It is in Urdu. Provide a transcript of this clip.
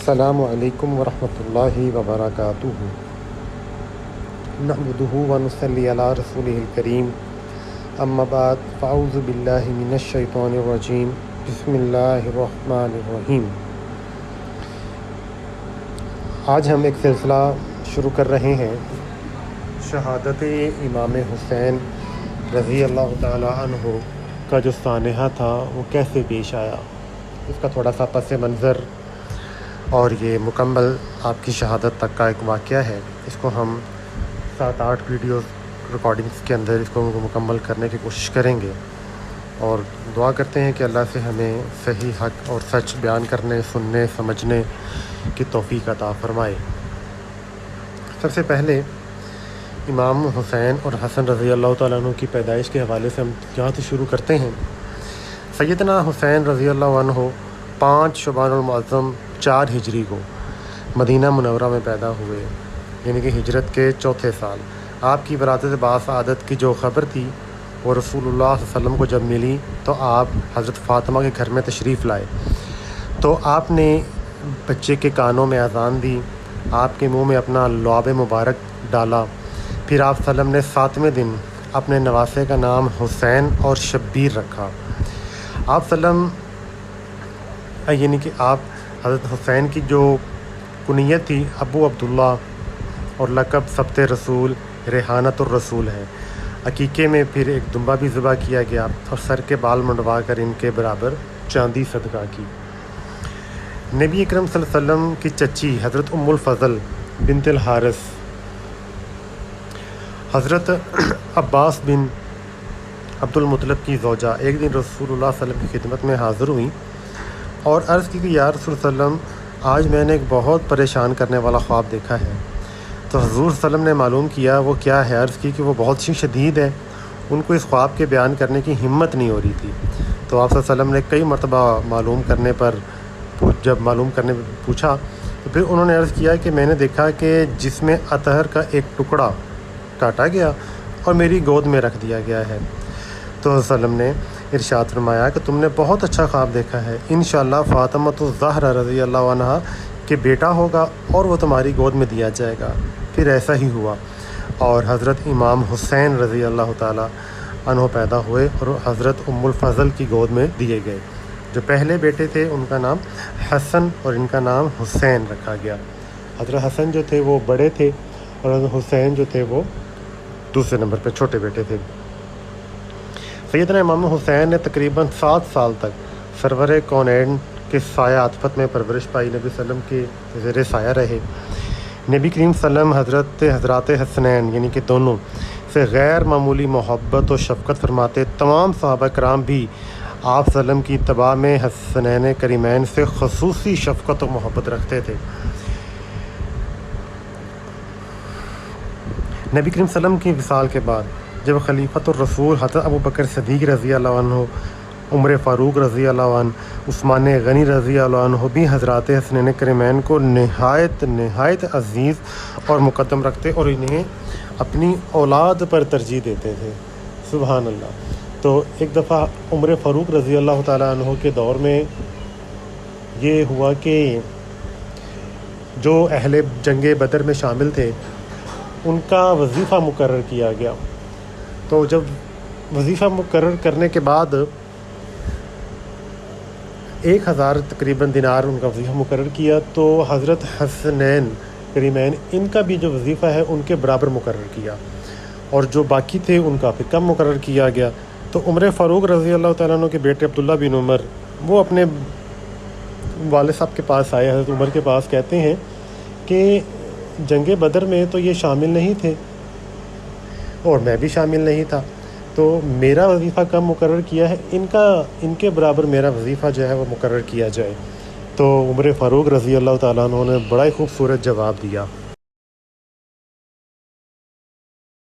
السلام علیکم ورحمۃ اللہ وبرکاتہ نحمدہ ونصلی علی رسولہ الکریم اما بعد فاعوذ باللہ من الشیطان الرجیم بسم اللہ الرحمن الرحیم۔ آج ہم ایک سلسلہ شروع کر رہے ہیں، شہادت امام حسین رضی اللہ تعالی عنہ کا جو سانحہ تھا وہ کیسے پیش آیا، اس کا تھوڑا سا پس منظر اور یہ مکمل آپ کی شہادت تک کا ایک واقعہ ہے۔ اس کو ہم 7-8 ویڈیوز ریکارڈنگز کے اندر اس کو مکمل کرنے کی کوشش کریں گے، اور دعا کرتے ہیں کہ اللہ سے ہمیں صحیح حق اور سچ بیان کرنے، سننے، سمجھنے کی توفیق عطا فرمائے۔ سب سے پہلے امام حسین اور حسن رضی اللہ تعالیٰ عنہ کی پیدائش کے حوالے سے ہم یہاں سے شروع کرتے ہیں۔ سیدنا حسین رضی اللہ عنہ 5 شعبان المعظم 4 ہجری کو مدینہ منورہ میں پیدا ہوئے، یعنی کہ ہجرت کے 4تھے سال۔ آپ کی ولادت باسعادت کی جو خبر تھی وہ رسول اللہ صلی اللہ علیہ وسلم کو جب ملی تو آپ حضرت فاطمہ کے گھر میں تشریف لائے، تو آپ نے بچے کے کانوں میں اذان دی، آپ کے منہ میں اپنا لعاب مبارک ڈالا، پھر آپ صلی اللہ علیہ وسلم نے 7ویں دن اپنے نواسے کا نام حسین اور شبیر رکھا۔ آپ صلی اللہ علیہ وسلم یعنی کہ آپ حضرت حسین کی جو کنیت تھی ابو عبداللہ اور لقب سبت رسول ریحانت الرسول ہے۔ عقیقے میں پھر ایک دمبا بھی ذبح کیا گیا اور سر کے بال منڈوا کر ان کے برابر چاندی صدقہ کی۔ نبی اکرم صلی اللہ علیہ وسلم کی چچی حضرت ام الفضل بنت الحارث حضرت عباس بن عبد المطلب کی زوجہ ایک دن رسول اللہ صلی اللہ علیہ وسلم کی خدمت میں حاضر ہوئیں اور عرض کی کہ یا رسول اللہ صلی اللہ علیہ وسلم، آج میں نے ایک بہت پریشان کرنے والا خواب دیکھا ہے۔ تو حضور صلی اللہ علیہ وسلم نے معلوم کیا وہ کیا ہے، عرض کی کہ وہ بہت سی شدید ہے، ان کو اس خواب کے بیان کرنے کی ہمت نہیں ہو رہی تھی۔ تو آپ صلی اللہ علیہ وسلم نے کئی مرتبہ جب معلوم کرنے پوچھا تو پھر انہوں نے عرض کیا کہ میں نے دیکھا کہ جس میں اطہر کا ایک ٹکڑا کاٹا گیا اور میری گود میں رکھ دیا گیا ہے۔ تو حضور صلی اللہ علیہ وسلم نے ارشاد فرمایا کہ تم نے بہت اچھا خواب دیکھا ہے، انشاءاللہ فاطمۃ الزہرا رضی اللہ عنہا کہ بیٹا ہوگا اور وہ تمہاری گود میں دیا جائے گا۔ پھر ایسا ہی ہوا اور حضرت امام حسین رضی اللہ تعالی عنہ پیدا ہوئے اور حضرت ام الفضل کی گود میں دیے گئے۔ جو پہلے بیٹے تھے ان کا نام حسن اور ان کا نام حسین رکھا گیا۔ حضرت حسن جو تھے وہ بڑے تھے اور حضرت حسین جو تھے وہ دوسرے نمبر پہ چھوٹے بیٹے تھے۔ سیدنا امام حسین نے تقریباً 7 سال تک سرور کونین کے سایہ عاطفت میں پرورش پائی، نبی صلی اللہ علیہ وسلم کے زیر سایہ رہے۔ نبی کریم صلی اللہ علیہ وسلم حضرات حسنین یعنی کہ دونوں سے غیر معمولی محبت و شفقت فرماتے۔ تمام صحابہ کرام بھی آپ صلی اللہ علیہ وسلم کی اتباع میں حسنین کریمین سے خصوصی شفقت و محبت رکھتے تھے۔ نبی کریم صلی اللہ علیہ وسلم کی وصال کے بعد جب خلیفۃ الرسول حضرت ابو بکر صدیق رضی اللہ عنہ، عمر فاروق رضی اللہ عنہ، عثمان غنی رضی اللہ عنہ بھی حضرات حسنین کریمین کو نہایت عزیز اور مقدم رکھتے اور انہیں اپنی اولاد پر ترجیح دیتے تھے۔ سبحان اللہ۔ تو ایک دفعہ عمر فاروق رضی اللہ تعالیٰ عنہ کے دور میں یہ ہوا کہ جو اہل جنگ بدر میں شامل تھے ان کا وظیفہ مقرر کیا گیا۔ تو جب وظیفہ مقرر کرنے کے بعد 1000 تقریباً دینار ان کا وظیفہ مقرر کیا، تو حضرت حسنین کریمین ان کا بھی جو وظیفہ ہے ان کے برابر مقرر کیا، اور جو باقی تھے ان کا پھر کم مقرر کیا گیا۔ تو عمر فاروق رضی اللہ تعالیٰ عنہ کے بیٹے عبداللہ بن عمر وہ اپنے والد صاحب کے پاس آئے، حضرت عمر کے پاس، کہتے ہیں کہ جنگ بدر میں تو یہ شامل نہیں تھے اور میں بھی شامل نہیں تھا، تو میرا وظیفہ کم مقرر کیا ہے، ان کے برابر میرا وظیفہ جو ہے وہ مقرر کیا جائے۔ تو عمر فاروق رضی اللہ تعالیٰ عنہ نے بڑا ہی خوبصورت جواب دیا۔